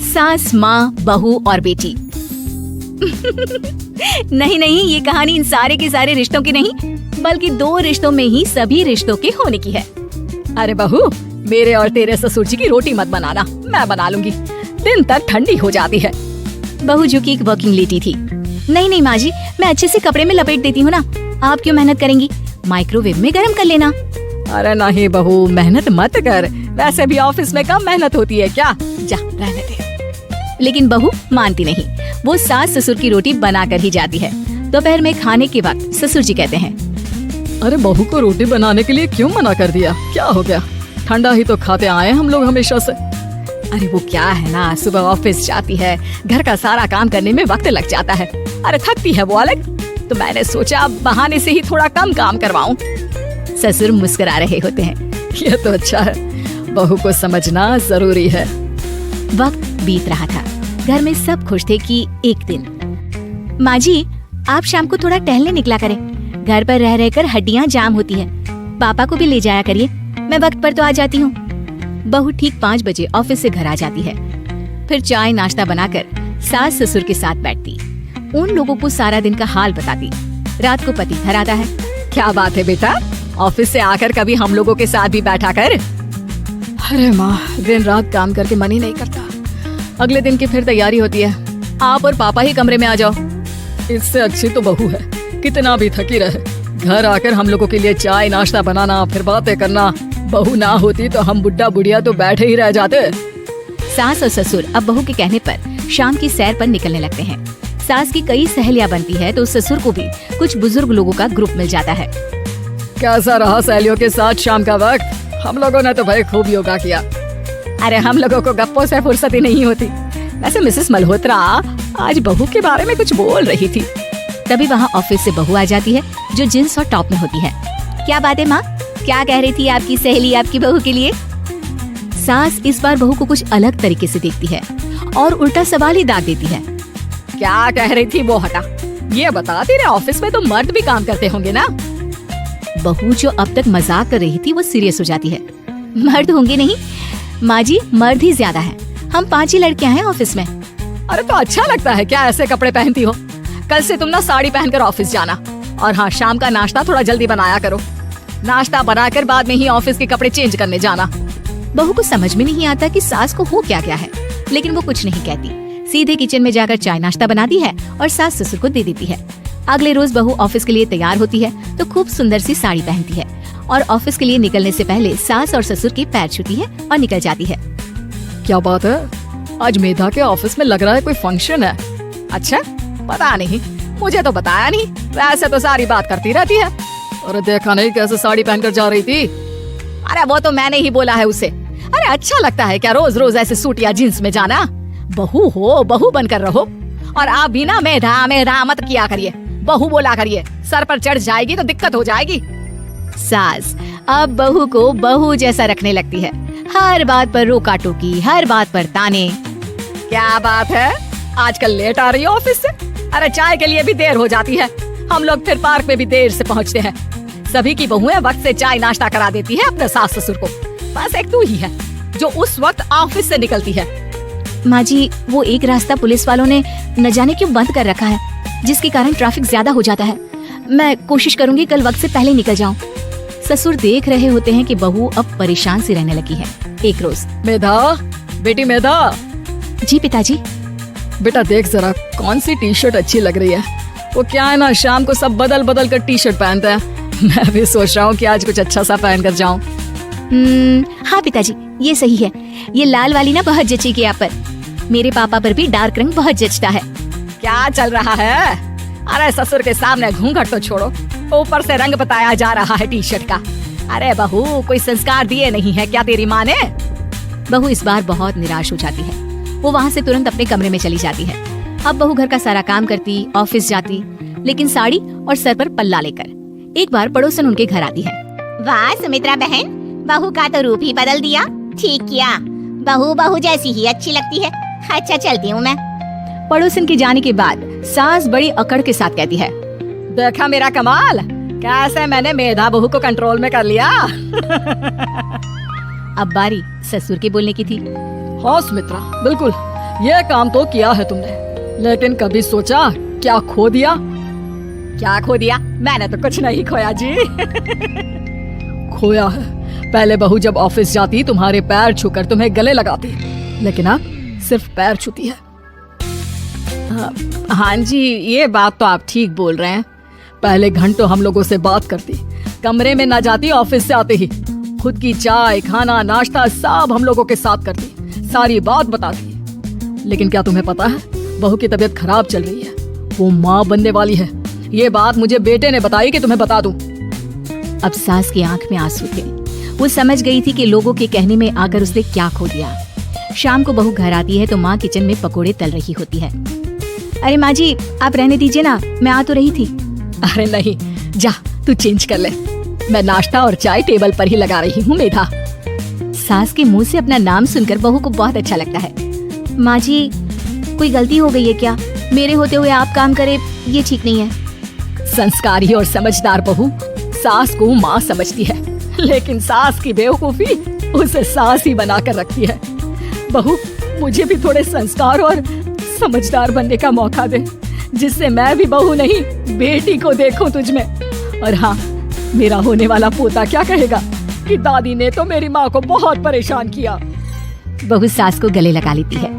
सास, माँ, बहू और बेटी। नहीं नहीं, ये कहानी इन सारे के सारे रिश्तों की नहीं, बल्कि 2 रिश्तों में ही सभी रिश्तों के होने की है। अरे बहू, मेरे और तेरे ससुर जी की रोटी मत बनाना, मैं बना लूंगी, दिन तक ठंडी हो जाती है। बहू जो की एक वर्किंग लेडी थी। नहीं नहीं माँ जी, मैं अच्छे से कपड़े में लपेट देती हूँ ना, आप क्यों मेहनत करेंगी, माइक्रोवेव में गर्म कर लेना। अरे नहीं बहू, मेहनत मत कर, वैसे भी ऑफिस में कम मेहनत होती है क्या, जा रहने दे। लेकिन बहू मानती नहीं, वो सास ससुर की रोटी बना कर ही जाती है। दोपहर में खाने के वक्त ससुर जी कहते हैं, अरे बहू को रोटी बनाने के लिए क्यों मना कर दिया, क्या हो गया, ठंडा ही तो खाते आए हम लोग हमेशा से। अरे वो क्या है ना, सुबह ऑफिस जाती है, घर का सारा काम करने में वक्त लग जाता है, अरे थकती है वो अलग, तो मैंने सोचा बहाने से ही थोड़ा कम काम करवाऊं। ससुर मुस्कुरा रहे होते हैं। ये तो अच्छा है, बहू को समझना जरूरी है। वक्त बीत रहा था, घर में सब खुश थे कि एक दिन, माँ जी आप शाम को थोड़ा टहलने निकला करें, घर पर रह रहकर हड्डियाँ जाम होती है, पापा को भी ले जाया करिए, मैं वक्त पर तो आ जाती हूँ। बहू ठीक 5 बजे ऑफिस से घर आ जाती है। फिर चाय नाश्ता बनाकर सास ससुर के साथ बैठती, उन लोगों को सारा दिन का हाल बताती। रात को पति घर आता है। क्या बात है बेटा, ऑफिस से आकर कभी हम लोगों के साथ भी बैठा कर। अरे माँ, दिन रात काम करके मन ही नहीं करता, अगले दिन की फिर तैयारी होती है, आप और पापा ही कमरे में आ जाओ। इससे अच्छी तो बहू है, कितना भी थकी रहे, घर आकर हम लोगों के लिए चाय नाश्ता बनाना, फिर बातें करना। बहू ना होती तो हम बुढ़ा बुढ़िया तो बैठे ही रह जाते। सास और ससुर अब बहू के कहने पर शाम की सैर पर निकलने लगते हैं। सास की कई सहेलियां बनती है तो ससुर को भी कुछ बुजुर्ग लोगों का ग्रुप मिल जाता है। कैसा रहा सहेलियों के साथ शाम का वक्त, हम लोगों ने तो भाई खूब योगा किया। अरे हम लोगों को गप्पों से फुर्सत ही नहीं होती। वैसे मिसेस मल्होत्रा आज बहू के बारे में कुछ बोल रही थी। तभी वहाँ ऑफिस से बहू आ जाती है जो जींस और टॉप में होती है। क्या बात है माँ, क्या कह रही थी आपकी सहेली आपकी बहू के लिए? सास इस बार बहू को कुछ अलग तरीके से देखती है और उल्टा सवाल ही दाग देती है। क्या कह रही थी वो हटा, ये बता तेरे ऑफिस में तो मर्द भी काम करते होंगे ना? बहू जो अब तक मजाक कर रही थी वो सीरियस हो जाती है। मर्द होंगे नहीं माँ जी, मर्द ही ज्यादा है, हम 5 ही लड़कियां हैं ऑफिस में। अरे तो अच्छा लगता है क्या ऐसे कपड़े पहनती हो? कल से तुम ना साड़ी पहनकर ऑफिस जाना, और हाँ शाम का नाश्ता थोड़ा जल्दी बनाया करो, नाश्ता बनाकर बाद में ही ऑफिस के कपड़े चेंज करने जाना। बहू को समझ में नहीं आता कि सास को हो क्या क्या है, लेकिन वो कुछ नहीं कहती, सीधे किचन में जाकर चाय नाश्ता बनाती है और सास ससुर को दे देती है। अगले रोज बहू ऑफिस के लिए तैयार होती है तो खूब सुंदर सी साड़ी पहनती है और ऑफिस के लिए निकलने से पहले सास और ससुर के पैर छूती है और निकल जाती है। क्या बात है, आज मेधा के ऑफिस में लग रहा है कोई फंक्शन है। अच्छा, पता नहीं, मुझे तो बताया नहीं, वैसे तो सारी बात करती रहती है। अरे देखा नहीं कैसे साड़ी पहनकर जा रही थी? अरे वो तो मैंने ही बोला है उसे। अरे अच्छा लगता है क्या रोज रोज ऐसे सूट या जींस में जाना? बहू हो, बहू बनकर रहो, और आप भी ना मेधा मत किया करिए, बहू बोला करिए, सर पर चढ़ जाएगी तो दिक्कत हो जाएगी। सास अब बहू को बहू जैसा रखने लगती है, हर बात पर रोका टोकी, हर बात पर ताने। क्या बात है, आजकल लेट आ रही है ऑफिस से? अरे चाय के लिए भी देर हो जाती है, हम लोग फिर पार्क में भी देर से पहुंचते हैं। सभी की बहुएं वक्त से चाय नाश्ता करा देती है अपने सास ससुर को, बस एक तू ही है जो उस वक्त ऑफिस से निकलती है। माँ जी, वो एक रास्ता पुलिस वालों ने न जाने क्यों बंद कर रखा है, जिसके कारण ट्रैफिक ज्यादा हो जाता है। मैं कोशिश करूंगी कल वक्त से पहले निकल जाऊं। ससुर देख रहे होते हैं कि बहू अब परेशान सी रहने लगी है। एक रोज, मेधा, बेटी मेधा। जी पिताजी। बेटा देख जरा कौन सी टी शर्ट अच्छी लग रही है। वो क्या है ना, शाम को सब बदल बदल कर टी शर्ट पहनते हैं, मैं भी सोच रहा हूँ कि आज कुछ अच्छा सा पहन कर जाऊँ। हाँ पिताजी, ये सही है, ये लाल वाली ना बहुत जचेगी आप पर, मेरे पापा पर भी डार्क रंग बहुत जचता है। क्या चल रहा है? अरे ससुर के सामने घूंघट तो छोड़ो, ऊपर से रंग बताया जा रहा है टी शर्ट का। अरे बहू, कोई संस्कार दिए नहीं है क्या तेरी माँ ने? बहू इस बार बहुत निराश हो जाती है, वो वहाँ से तुरंत अपने कमरे में चली जाती है। अब बहू घर का सारा काम करती, ऑफिस जाती, लेकिन साड़ी और सर पर पल्ला लेकर। एक बार पड़ोसन उनके घर आती है। वाह सुमित्रा बहन, बहू का तो रूप ही बदल दिया, ठीक किया, बहू बहू जैसी ही अच्छी लगती है। अच्छा चलती हूँ मैं। पड़ोसन के जाने के बाद सास बड़ी अकड़ के साथ कहती है, देखा मेरा कमाल, कैसे मैंने मेधा बहू को कंट्रोल में कर लिया। अब बारी ससुर के बोलने की थी। हाँ सुमित्रा, बिल्कुल ये काम तो किया है तुमने, लेकिन कभी सोचा क्या खो दिया? क्या खो दिया? मैंने तो कुछ नहीं खोया जी। खोया है। पहले बहू जब ऑफिस जाती तुम्हारे पैर छूकर तुम्हें गले लगाती, लेकिन अब सिर्फ पैर छूती है। हाँ जी, ये बात तो आप ठीक बोल रहे हैं। पहले घंटों हम लोगों से बात करती, कमरे में न जाती, ऑफिस से आते ही खुद की चाय, खाना, नाश्ता सब हम लोगों के साथ करती, सारी बात बताती। लेकिन क्या तुम्हें पता है, बहू की तबीयत खराब चल रही है, वो माँ बनने वाली है। ये बात मुझे बेटे ने बताई कि तुम्हें बता दूं। अब सास की आंख में आंसू थे। वो समझ गई थी कि लोगों के कहने में आकर उसने क्या खो दिया। शाम को बहू घर आती है तो माँ किचन में पकोड़े तल रही होती है। अरे माँ जी, आप रहने दीजिए ना, मैं आ तो रही थी। अरे नहीं, जा तू चेंज कर ले, मैं नाश्ता और चाय टेबल पर ही लगा रही हूँ। मेधा। सास के मुंह से अपना नाम सुनकर बहू को बहुत अच्छा लगता है। माँ जी, कोई गलती हो गई है क्या? मेरे होते हुए आप काम करे, ये ठीक नहीं है। संस्कारी और समझदार बहू सास को माँ समझती है, लेकिन सास की बेवकूफी उसे सास ही बना कर रखती है। बहू, मुझे भी थोड़े संस्कार और समझदार बनने का मौका दे, जिससे मैं भी बहू नहीं बेटी को देखूं तुझ में। और हाँ, मेरा होने वाला पोता क्या कहेगा कि दादी ने तो मेरी माँ को बहुत परेशान किया। बहू सास को गले लगा लेती है।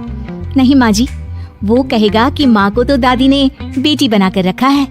नहीं माँ जी, वो कहेगा कि माँ को तो दादी ने बेटी बनाकर रखा है।